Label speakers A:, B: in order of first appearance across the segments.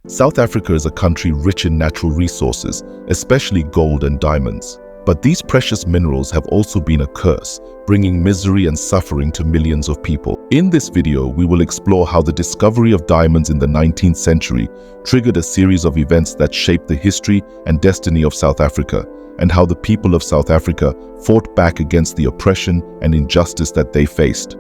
A: South Africa is a country rich in natural resources, especially gold and diamonds. But these precious minerals have also been a curse, bringing misery and suffering to millions of people. In this video, we will explore how the discovery of diamonds in the 19th century triggered a series of events that shaped the history and destiny of South Africa, and how the people of South Africa fought back against the oppression and injustice that they faced.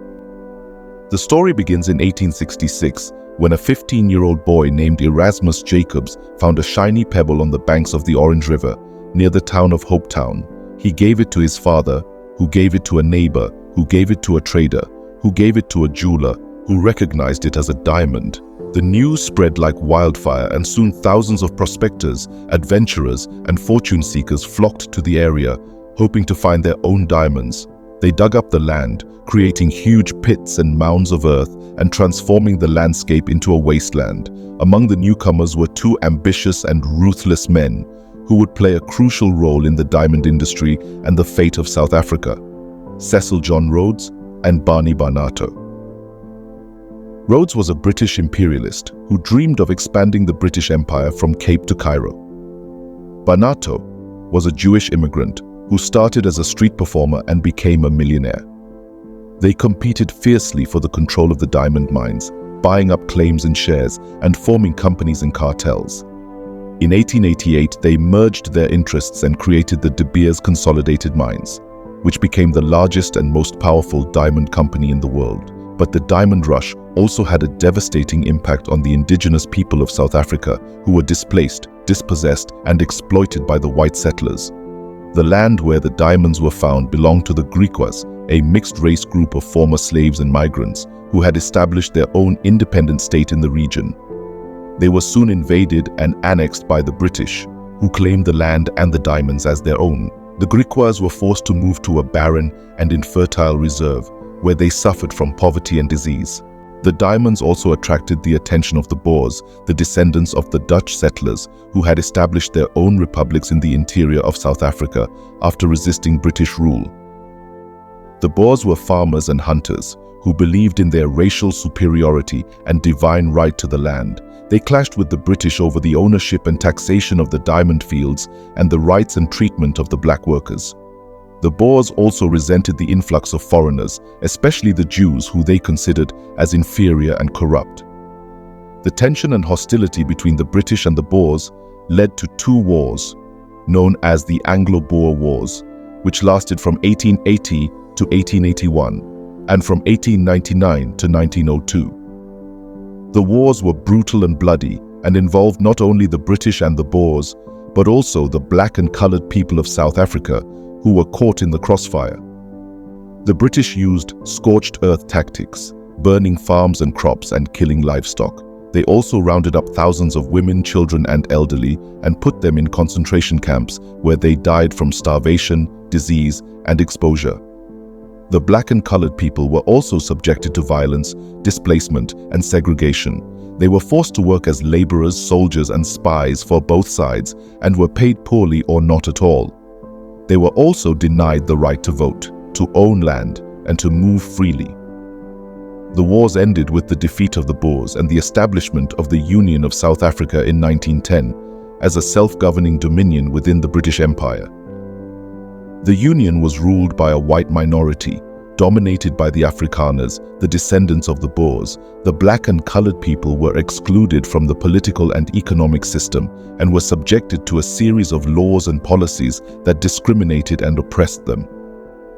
A: The story begins in 1866, when a 15-year-old boy named Erasmus Jacobs found a shiny pebble on the banks of the Orange River, near the town of Hopetown. He gave it to his father, who gave it to a neighbor, who gave it to a trader, who gave it to a jeweler, who recognized it as a diamond. The news spread like wildfire, and soon thousands of prospectors, adventurers, and fortune seekers flocked to the area, hoping to find their own diamonds. They dug up the land, creating huge pits and mounds of earth and transforming the landscape into a wasteland. Among the newcomers were two ambitious and ruthless men who would play a crucial role in the diamond industry and the fate of South Africa: Cecil John Rhodes and Barney Barnato. Rhodes was a British imperialist who dreamed of expanding the British Empire from Cape to Cairo. Barnato was a Jewish immigrant who started as a street performer and became a millionaire. They competed fiercely for the control of the diamond mines, buying up claims and shares and forming companies and cartels. In 1888, they merged their interests and created the De Beers Consolidated Mines, which became the largest and most powerful diamond company in the world. But the diamond rush also had a devastating impact on the indigenous people of South Africa, who were displaced, dispossessed, and exploited by the white settlers. The land where the diamonds were found belonged to the Griquas, a mixed-race group of former slaves and migrants who had established their own independent state in the region. They were soon invaded and annexed by the British, who claimed the land and the diamonds as their own. The Griquas were forced to move to a barren and infertile reserve, where they suffered from poverty and disease. The diamonds also attracted the attention of the Boers, the descendants of the Dutch settlers who had established their own republics in the interior of South Africa after resisting British rule. The Boers were farmers and hunters who believed in their racial superiority and divine right to the land. They clashed with the British over the ownership and taxation of the diamond fields and the rights and treatment of the black workers. The Boers also resented the influx of foreigners, especially the Jews, who they considered as inferior and corrupt. The tension and hostility between the British and the Boers led to two wars, known as the Anglo-Boer Wars, which lasted from 1880 to 1881 and from 1899 to 1902. The wars were brutal and bloody and involved not only the British and the Boers, but also the black and colored people of South Africa who were caught in the crossfire. The British used scorched earth tactics, burning farms and crops and killing livestock. They also rounded up thousands of women, children, and elderly and put them in concentration camps where they died from starvation, disease, and exposure. The black and colored people were also subjected to violence, displacement, and segregation. They were forced to work as laborers, soldiers, and spies for both sides and were paid poorly or not at all. They were also denied the right to vote, to own land, and to move freely. The wars ended with the defeat of the Boers and the establishment of the Union of South Africa in 1910 as a self-governing dominion within the British Empire. The Union was ruled by a white minority, dominated by the Afrikaners, the descendants of the Boers. The black and colored people were excluded from the political and economic system and were subjected to a series of laws and policies that discriminated and oppressed them.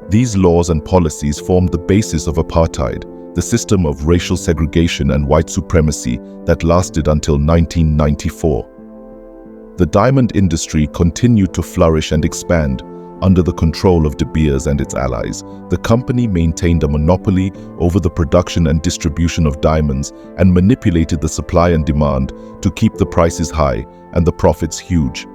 A: These laws and policies formed the basis of Apartheid, the system of racial segregation and white supremacy that lasted until 1994. The diamond industry continued to flourish and expand under the control of De Beers and its allies. The company maintained a monopoly over the production and distribution of diamonds and manipulated the supply and demand to keep the prices high and the profits huge.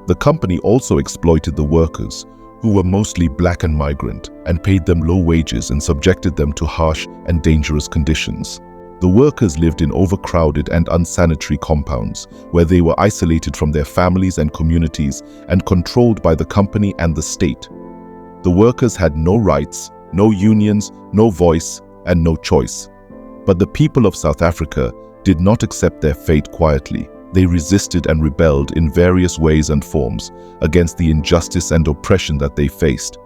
A: The company also exploited the workers, who were mostly black and migrant, and paid them low wages and subjected them to harsh and dangerous conditions. The workers lived in overcrowded and unsanitary compounds, where they were isolated from their families and communities and controlled by the company and the state. The workers had no rights, no unions, no voice, and no choice. But the people of South Africa did not accept their fate quietly. They resisted and rebelled in various ways and forms against the injustice and oppression that they faced.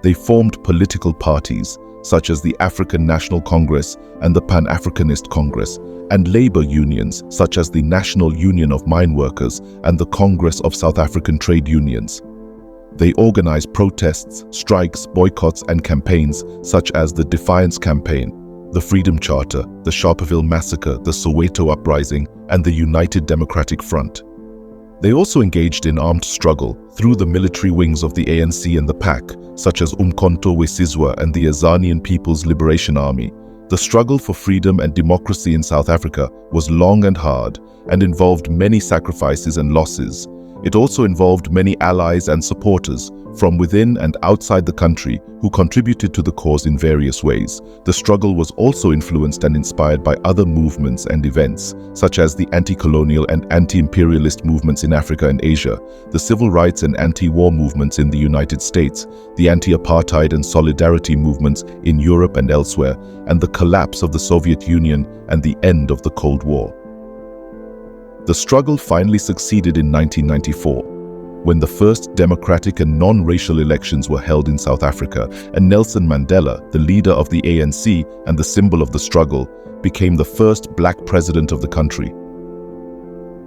A: They formed political parties, such as the African National Congress and the Pan-Africanist Congress, and labor unions, such as the National Union of Mine Workers and the Congress of South African Trade Unions. They organized protests, strikes, boycotts, and campaigns such as the Defiance Campaign, the Freedom Charter, the Sharperville Massacre, the Soweto Uprising, and the United Democratic Front. They also engaged in armed struggle through the military wings of the ANC and the PAC, such as Umkhonto we Sizwe and the Azanian People's Liberation Army. The struggle for freedom and democracy in South Africa was long and hard and involved many sacrifices and losses. It also involved many allies and supporters from within and outside the country who contributed to the cause in various ways. The struggle was also influenced and inspired by other movements and events, such as the anti-colonial and anti-imperialist movements in Africa and Asia, the civil rights and anti-war movements in the United States, the anti-apartheid and solidarity movements in Europe and elsewhere, and the collapse of the Soviet Union and the end of the Cold War. The struggle finally succeeded in 1994, when the first democratic and non-racial elections were held in South Africa, and Nelson Mandela, the leader of the ANC and the symbol of the struggle, became the first black president of the country.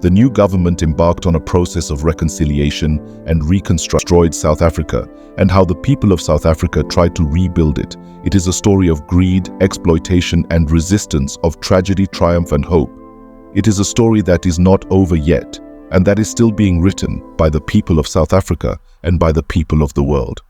A: The new government embarked on a process of reconciliation and reconstructed South Africa, and how the people of South Africa tried to rebuild it. It is a story of greed, exploitation, and resistance, of tragedy, triumph, and hope. It is a story that is not over yet, and that is still being written by the people of South Africa and by the people of the world.